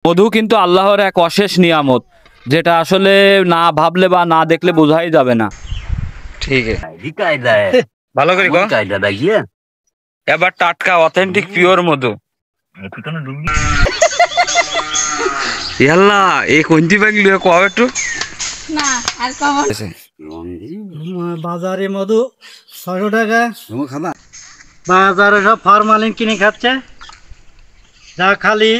মধু কিন্তু আল্লাহর এক অশেষ নিয়ামত, যেটা আসলে না ভাবলে বা না দেখলে বোঝাই যাবে না। ঠিক আছে, ভালো করে কও। এবার টাটকা অথেন্টিক পিওর মধু। ইয়াল্লা এই কোনটি ব্যাগ লিয়ে কও একটু না আর কমন বাজারে মধু 600 টাকা। বাজারে সব ফরমালিন কিনে খাচ্ছে, যা খালি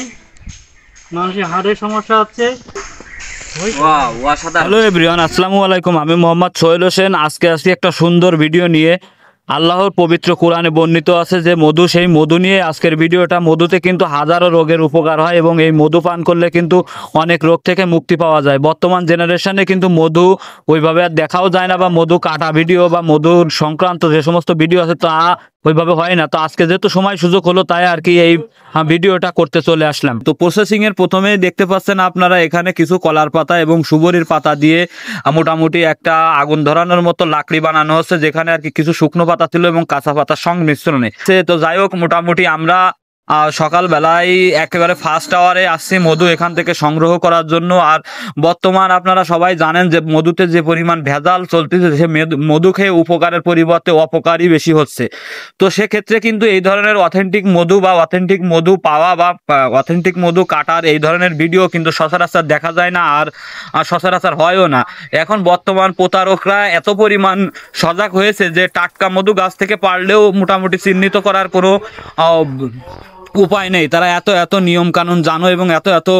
মানুষের হার্টের সমস্যা হচ্ছে। হ্যালো এভরিওয়ান, আসসালামু আলাইকুম। আমি মোহাম্মদ সোহেল হোসেন। আজকে আসছি একটা সুন্দর ভিডিও নিয়ে। আল্লাহর পবিত্র কোরআনে বর্ণিত আছে যে মধু, সেই মধু নিয়ে আজকের ভিডিওটা। মধুতে কিন্তু হাজারো রোগের উপকার হয় এবং এই মধু পান করলে কিন্তু অনেক রোগ থেকে মুক্তি পাওয়া যায়। বর্তমান জেনারেশনে কিন্তু মধু ওইভাবে আর দেখাও যায় না, বা মধু কাটা ভিডিও বা মধুর সংক্রান্ত যে সমস্ত ভিডিও আছে তা ওইভাবে হয় না। তো আজকে যেহেতু সময় সুযোগ হলো, তাই আর কি এই ভিডিওটা করতে চলে আসলাম। তো প্রসেসিং এর প্রথমেই দেখতে পাচ্ছেন আপনারা এখানে কিছু কলার পাতা এবং সুবরির পাতা দিয়ে মোটামুটি একটা আগুন ধরানোর মতো লাকড়ি বানানো হচ্ছে, যেখানে আর কি কিছু শুকনো পাতা ছিল এবং কাঁচা পাতার সংমিশ্রণে। তো যাই হোক, মোটামুটি আমরা সকালবেলায় একেবারে ফার্স্ট আওয়ারে আসছি মধু এখান থেকে সংগ্রহ করার জন্য। আর বর্তমান আপনারা সবাই জানেন যে মধুতে যে পরিমাণ ভেজাল চলতেছে, সে মধু খেয়ে উপকারের পরিবর্তে অপকারই বেশি হচ্ছে। তো সেক্ষেত্রে কিন্তু এই ধরনের অথেন্টিক মধু বা অথেন্টিক মধু পাওয়া বা অথেন্টিক মধু কাটার এই ধরনের ভিডিও কিন্তু সচরাচর দেখা যায় না, আর সচরাচর হয়ও না। এখন বর্তমান প্রতারকরা এত পরিমাণ সজাগ হয়েছে যে টাটকা মধু গাছ থেকে পারলেও মোটামুটি চিহ্নিত করার কোনো উপায় নেই। তারা এত এত নিয়ম কানুন জানো এবং এত এত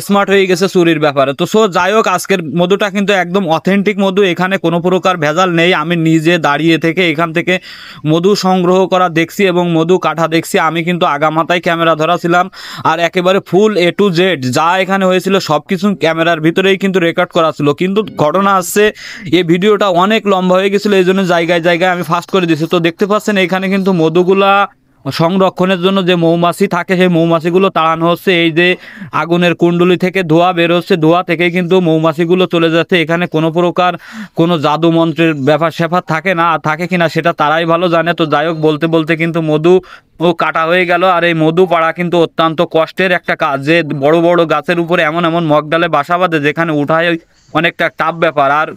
স্মার্ট হয়ে গেছে চুরির ব্যাপারে। তো যাই হোক, আজকের মধুটা কিন্তু একদম অথেন্টিক মধু, এখানে কোনো প্রকার ভেজাল নেই। আমি নিজে দাঁড়িয়ে থেকে এখান থেকে মধু সংগ্রহ করা দেখছি এবং মধু কাটা দেখছি। আমি কিন্তু আগামাথায় ক্যামেরা ধরা ছিলাম, আর একেবারে ফুল A to Z যা এখানে হয়েছিল সব কিছু ক্যামেরার ভিতরেই কিন্তু রেকর্ড করা ছিল। কিন্তু ঘটনা আসছে, এই ভিডিওটা অনেক লম্বা হয়ে গেছিলো, এই জন্য জায়গায় জায়গায় আমি ফাস্ট করে দিচ্ছি। তো দেখতে পাচ্ছেন এখানে কিন্তু মধুগুলা সংরক্ষণের জন্য যে মৌমাছি থাকে, সেই মৌমাছিগুলো তাড়ানো হচ্ছে। এই যে আগুনের কুণ্ডলি থেকে ধোঁয়া বের হচ্ছে, ধোঁয়া থেকে কিন্তু মৌমাছিগুলো চলে যাচ্ছে। এখানে কোনো প্রকার কোনো জাদু মন্ত্রের ব্যাপার স্যাপার থাকে না, আর থাকে কিনা সেটা তারাই ভালো জানে। তো যাই হোক, বলতে বলতে কিন্তু মধু কাটা হয়ে গেল। আর এই মধু পাড়া কিন্তু অত্যন্ত কষ্টের একটা কাজ, যে বড় বড় গাছের উপরে এমন এমন মগডালে বাসা বাঁধে, যেখানে উঠায় অনেকটা টাফ ব্যাপার। আর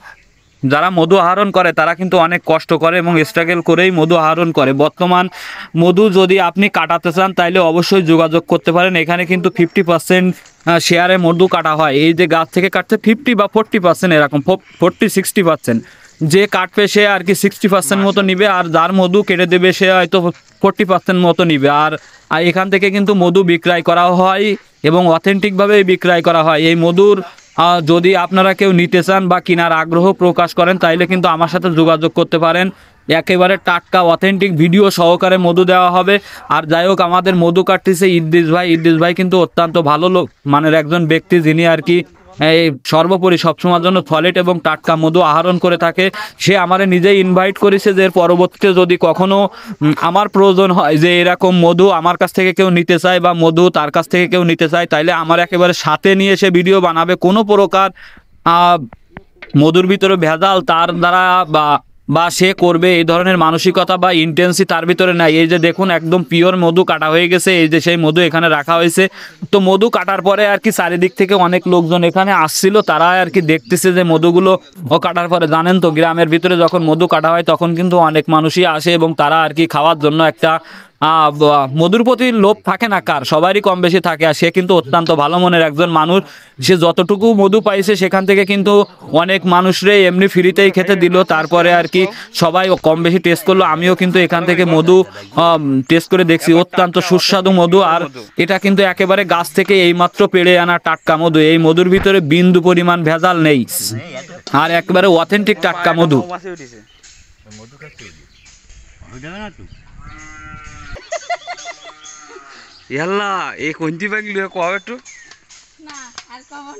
যারা মধু আহরণ করে তারা কিন্তু অনেক কষ্ট করে এবং স্ট্রাগল করেই মধু আহরণ করে। বর্তমান মধু যদি আপনি কাটাতে চান তাইলে অবশ্যই যোগাযোগ করতে পারেন। এখানে কিন্তু 50% শেয়ারে মধু কাটা হয়। এই যে গাছ থেকে কাটছে 50 বা 40%, এরকম 40-60%। যে কাটবে সে আর কি 60% মতো নিবে, আর যার মধু কেটে দেবে সে হয়তো 40% মতো নিবে। আর এখান থেকে কিন্তু মধু বিক্রয় করা হয় এবং অথেন্টিকভাবে বিক্রয় করা হয়। এই মধুর যদি আপনারা কেউ নিতে চান বা কেনার আগ্রহ প্রকাশ করেন, তাইলে কিন্তু আমার সাথে যোগাযোগ করতে পারেন। একেবারে টাটকা অথেন্টিক ভিডিও সহকারে মধু দেওয়া হবে। আর যাই হোক, আমাদের মধু কাটতেছে ইদ্রিস ভাই। ইদ্রিস ভাই কিন্তু অত্যন্ত ভালো লোক মানের একজন ব্যক্তি, যিনি আর কি এই সর্বোপরি সবসময়ের জন্য সলিড এবং টাটকা মধু আহরণ করে থাকে। সে আমারে নিজেই ইনভাইট করেছে যে পরবর্তীতে যদি কখনো আমার প্রয়োজন হয় যে এরকম মধু আমার কাছ থেকে কেউ নিতে চায় বা মধু তার কাছ থেকে কেউ নিতে চায়, তাইলে আমার একেবারে সাথে নিয়ে সে ভিডিও বানাবে। কোনো প্রকার মধুর ভিতরে ভেজাল তার দ্বারা বা সে করবে এই ধরনের মানসিকতা বা ইন্টেন্সি তার ভিতরে নাই। এই যে দেখুন, একদম পিওর মধু কাটা হয়ে গেছে। এই যে সেই মধু এখানে রাখা হয়েছে। তো মধু কাটার পরে আর কি চারিদিক থেকে অনেক লোকজন এখানে আসছিল, তারা আর কি দেখতেছে যে মধুগুলো কাটার পরে। জানেন তো, গ্রামের ভিতরে যখন মধু কাটা হয় তখন কিন্তু অনেক মানুষই আসে এবং তারা আর কি খাওয়ার জন্য একটা মধুর প্রতি লোভ থাকে না কার, সবারই কম বেশি থাকে। আর সে কিন্তু অত্যন্ত ভালো মনের একজন মানুষ। সে যতটুকু মধু পাইছে সেখান থেকে কিন্তু অনেক মানুষরে এমনি ফ্রিতেই খেতে দিল। তারপরে আর কি সবাই কম বেশি টেস্ট করলো। আমিও কিন্তু এখান থেকে মধু টেস্ট করে দেখছি, অত্যন্ত সুস্বাদু মধু। আর এটা কিন্তু একেবারে গাছ থেকে এইমাত্র পেড়ে আনা টাটকা মধু। এই মধুর ভিতরে বিন্দু পরিমাণ ভেজাল নেই, আর একেবারে অথেন্টিক টাটকা মধু। ইয়াল্লা এই কোনটি ব্যাগ লিয়ে কও একটু না আর কমন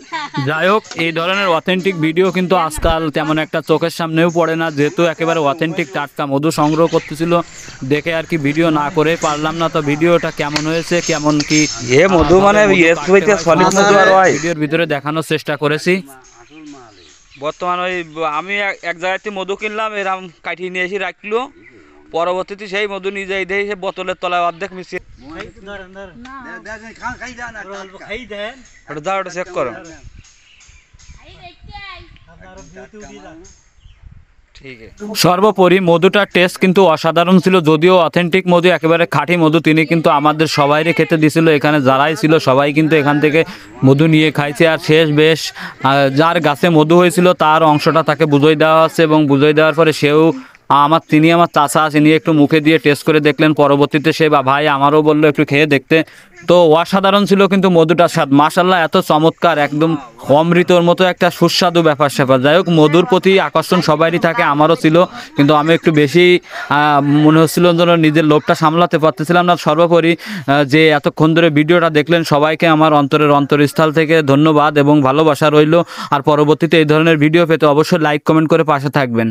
যাই হোক, এই ধরনের অথেন্টিক ভিডিও কিন্তু আজকাল তেমন একটা চোখের সামনেও পড়ে না। যেহেতু একেবারে অথেন্টিক টাটকা মধু সংগ্রহ করতেছিল, দেখে আর কি ভিডিও না করে পারলাম না। তো ভিডিওটা কেমন হয়েছে, কেমন কি মধু মানে ভিডিওর ভিতরে দেখানোর চেষ্টা করেছি। বর্তমান ওই আমি এক জায়গাতে মধু কিনলাম, এরকম কাটিয়ে নিয়ে এসে রাখলো। পরবর্তীতে সেই মধু নিজেই দেয় সে বোতলের তলায় অর্ধেক মিশিয়ে ধরেন ধরেন না ওরা অল্প খাই দেন ওটা দাও, ওটা চেক করো। এই দেখতে আই আপনারা বিউটি উঠি যান ঠিক আছে। সর্বোপরি মধুটার টেস্ট কিন্তু অসাধারণ ছিল, যদিও অথেন্টিক মধু একেবারে খাঁটি মধু। তিনি কিন্তু আমাদের সবাইরে খেতে দিছিল, এখানে যারাই ছিল সবাই কিন্তু এখান থেকে মধু নিয়ে খাইছে। আর শেষ বেশ যার গাছে মধু হয়েছিল তার অংশটা তাকে বুঝিয়ে দেওয়া হচ্ছে, এবং বুঝিয়ে দেওয়ার পরে সেও তিনি আমার চাচা আছে, নিয়ে একটু মুখে দিয়ে টেস্ট করে দেখলেন। পরবর্তীতে সে ভাই আমারও বললো একটু খেয়ে দেখতে। তো অসাধারণ ছিল কিন্তু মধুটার স্বাদ, মাশাল্লাহ এত চমৎকার, একদম অমৃতর মতো একটা সুস্বাদু ব্যাপার স্যাপার। যাই হোক, মধুর প্রতি আকর্ষণ সবারই থাকে, আমারও ছিল, কিন্তু আমি একটু বেশি মনে হচ্ছিল যেন নিজের লোভটা সামলাতে পারতেছিলাম না। সর্বোপরি যে এতক্ষণ ধরে ভিডিওটা দেখলেন সবাইকে আমার অন্তরের অন্তরস্থল থেকে ধন্যবাদ এবং ভালোবাসা রইল। আর পরবর্তীতে এই ধরনের ভিডিও পেতে অবশ্যই লাইক কমেন্ট করে পাশে থাকবেন।